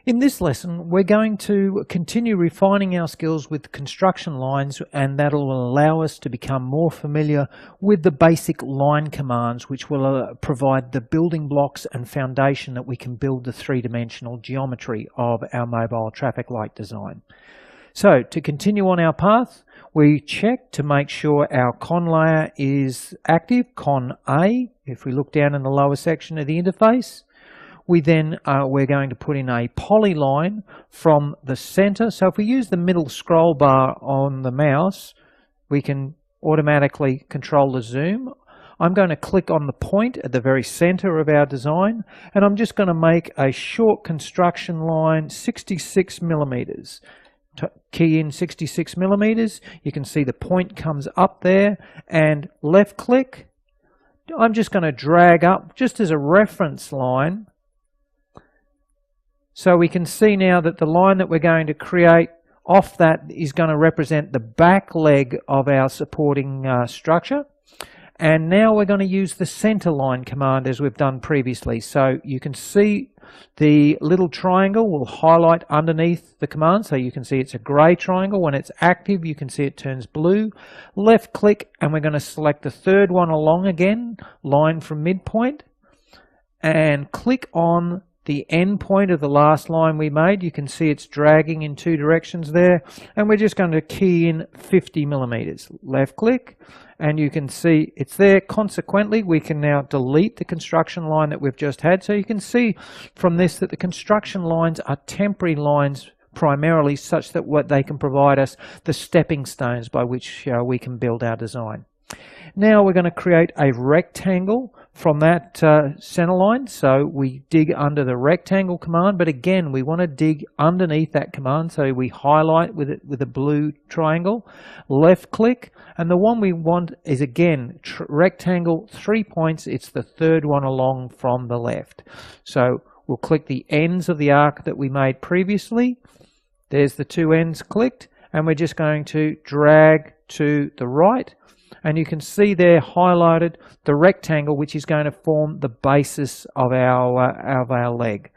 In this lesson, we're going to continue refining our skills with construction lines, and that'll allow us to become more familiar with the basic line commands, which will provide the building blocks and foundation that we can build the three-dimensional geometry of our mobile traffic light design. So to continue on our path, we check to make sure our con layer is active, con A. If we look down in the lower section of the interface, we're going to put in a polyline from the center. So if we use the middle scroll bar on the mouse, we can automatically control the zoom. I'm going to click on the point at the very center of our design, and I'm just going to make a short construction line, 66 millimeters. Key in 66 millimeters. You can see the point comes up there, and left click. I'm just going to drag up just as a reference line. So we can see now that the line that we're going to create off that is going to represent the back leg of our supporting structure. And now we're going to use the center line command as we've done previously. So you can see the little triangle will highlight underneath the command. So you can see it's a gray triangle. When it's active, you can see it turns blue. Left click, and we're going to select the third one along again, line from midpoint, and click on the end point of the last line we made. You can see it's dragging in two directions there, and we're just going to key in 50 millimeters. Left click, and you can see it's there. Consequently, we can now delete the construction line that we've just had. So you can see from this that the construction lines are temporary lines primarily, such that what they can provide us the stepping stones by which we can build our design. Now we're going to create a rectangle from that center line. So we dig under the rectangle command, but again, we want to dig underneath that command. So we highlight with a blue triangle, left click, and the one we want is again rectangle, 3 points. It's the third one along from the left. So we'll click the ends of the arc that we made previously. There's the two ends clicked, and we're just going to drag to the right. And you can see there highlighted the rectangle, which is going to form the basis of our leg.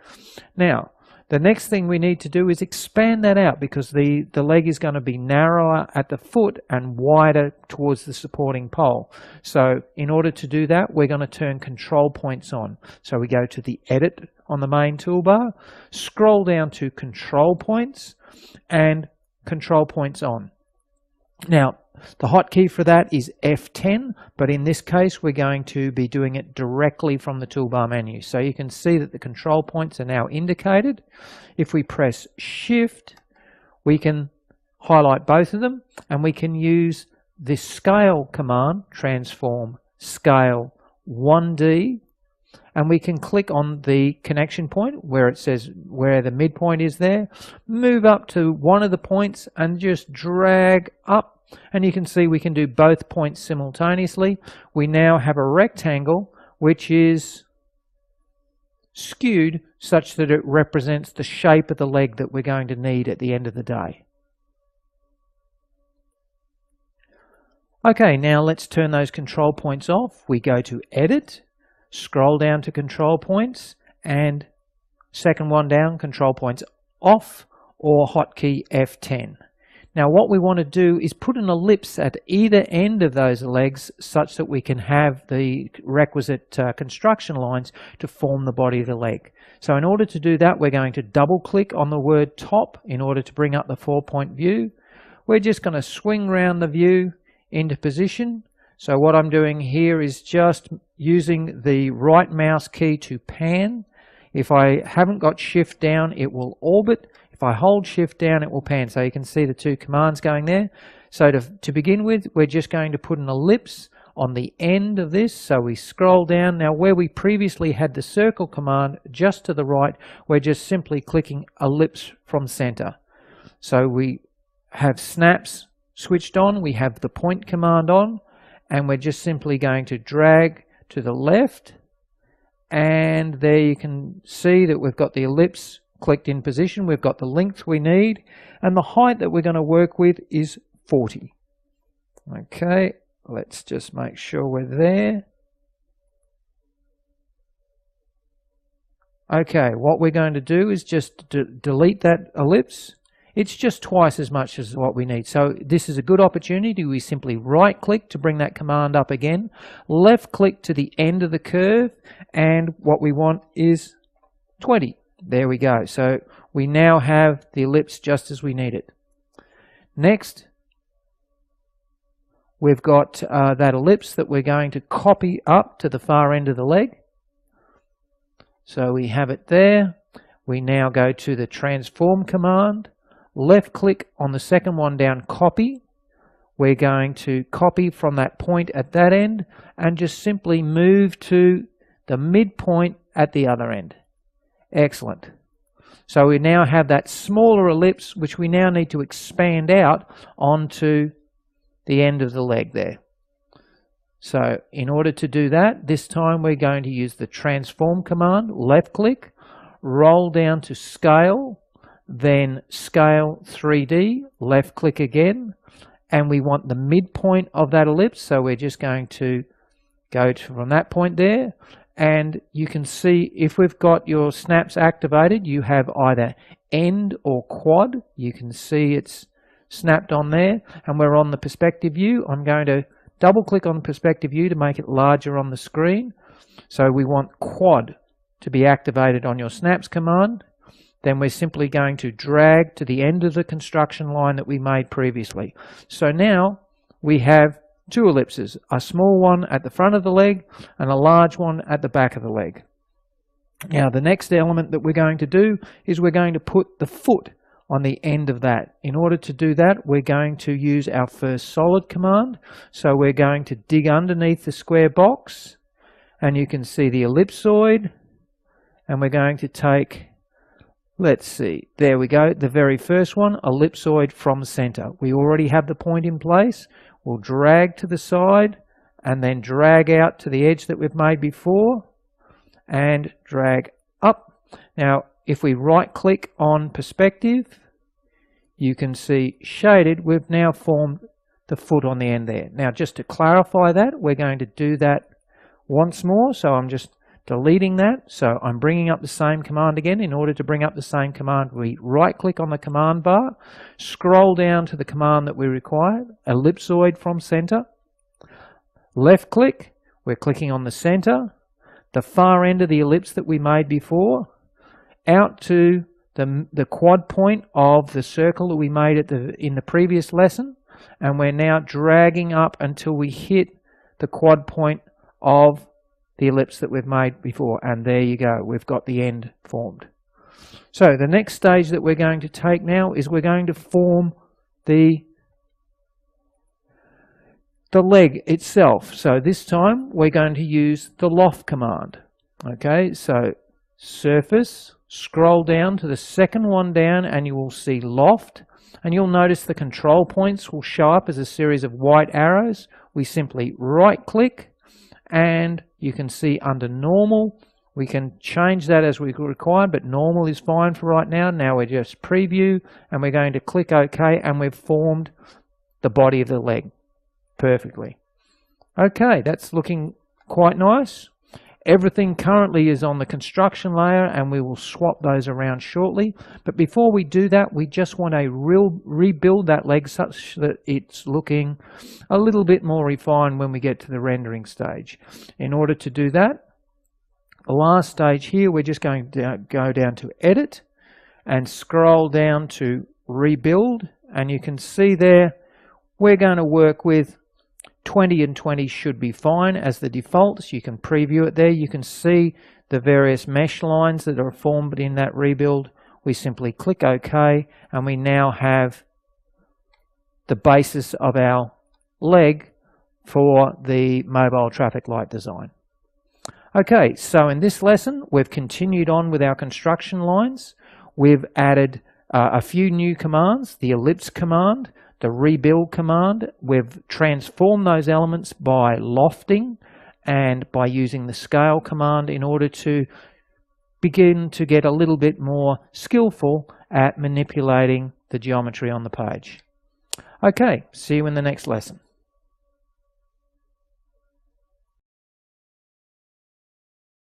Now, the next thing we need to do is expand that out, because the leg is going to be narrower at the foot and wider towards the supporting pole. So in order to do that, we're going to turn control points on. So we go to the edit on the main toolbar, scroll down to control points, and control points on. Now, the hotkey for that is F10, but in this case, we're going to be doing it directly from the toolbar menu. So you can see that the control points are now indicated. If we press Shift, we can highlight both of them, and we can use this scale command, transform scale 1D, and we can click on the connection point where it says where the midpoint is there, move up to one of the points and just drag up. And you can see we can do both points simultaneously. We now have a rectangle which is skewed such that it represents the shape of the leg that we're going to need at the end of the day. Okay, now let's turn those control points off. We go to Edit, scroll down to Control Points, and second one down, Control Points Off, or hotkey F10. Now what we want to do is put an ellipse at either end of those legs such that we can have the requisite construction lines to form the body of the leg. So in order to do that, we're going to double click on the word top in order to bring up the 4-point view. We're just going to swing around the view into position. So what I'm doing here is just using the right mouse key to pan. If I haven't got Shift down, it will orbit. If I hold Shift down, it will pan. So you can see the two commands going there. So to begin with, we're just going to put an ellipse on the end of this. So we scroll down. Now where we previously had the circle command just to the right, we're just simply clicking ellipse from center. So we have snaps switched on. We have the point command on. And we're just simply going to drag to the left. And there you can see that we've got the ellipse clicked in position. We've got the length we need, and the height that we're going to work with is 40. Okay, let's just make sure we're there. Okay, what we're going to do is just delete that ellipse. It's just twice as much as what we need. So this is a good opportunity. We simply right click to bring that command up again, left click to the end of the curve, and what we want is 20. There we go. So we now have the ellipse just as we need it. Next, we've got that ellipse that we're going to copy up to the far end of the leg. So we have it there. We now go to the transform command, left click on the second one down, copy. We're going to copy from that point at that end and just simply move to the midpoint at the other end. Excellent. So we now have that smaller ellipse, which we now need to expand out onto the end of the leg there. So in order to do that, this time we're going to use the transform command, left click, roll down to scale, then scale 3D, left click again, and we want the midpoint of that ellipse. So we're just going to go from that point there, and you can see if we've got your snaps activated, you have either end or quad. You can see it's snapped on there, and we're on the perspective view. I'm going to double click on the perspective view to make it larger on the screen. So we want quad to be activated on your snaps command. Then we're simply going to drag to the end of the construction line that we made previously. So now we have two ellipses, a small one at the front of the leg and a large one at the back of the leg. Now the next element that we're going to do is we're going to put the foot on the end of that. In order to do that, we're going to use our first solid command. So we're going to dig underneath the square box, and you can see the ellipsoid, and we're going to take, let's see, there we go, the very first one, ellipsoid from center. We already have the point in place. We'll drag to the side and then drag out to the edge that we've made before and drag up. Now, if we right click on perspective, you can see shaded, we've now formed the foot on the end there. Now, just to clarify that, we're going to do that once more. So I'm just deleting that. So I'm bringing up the same command again. In order to bring up the same command, we right click on the command bar, scroll down to the command that we require, ellipsoid from center, left click, we're clicking on the center, the far end of the ellipse that we made before, out to the quad point of the circle that we made in the previous lesson, and we're now dragging up until we hit the quad point of the ellipse that we've made before, and there you go, we've got the end formed. So the next stage that we're going to take now is we're going to form the leg itself. So this time we're going to use the loft command. Okay, so surface, scroll down to the second one down and you will see loft, and you'll notice the control points will show up as a series of white arrows. We simply right click, and you can see under normal, we can change that as we require, but normal is fine for right now. Now we're just preview, and we're going to click OK, and we've formed the body of the leg perfectly. Okay, that's looking quite nice. Everything currently is on the construction layer, and we will swap those around shortly. But before we do that, we just want to rebuild that leg such that it's looking a little bit more refined when we get to the rendering stage. In order to do that, the last stage here, we're just going to go down to Edit and scroll down to Rebuild. And you can see there, we're going to work with 20 and 20 should be fine as the defaults. You can preview it there. You can see the various mesh lines that are formed in that rebuild. We simply click OK, and we now have the basis of our leg for the mobile traffic light design. Okay, so in this lesson, we've continued on with our construction lines. We've added a few new commands, the ellipse command, the rebuild command. We've transformed those elements by lofting and by using the scale command in order to begin to get a little bit more skillful at manipulating the geometry on the page. Okay, see you in the next lesson.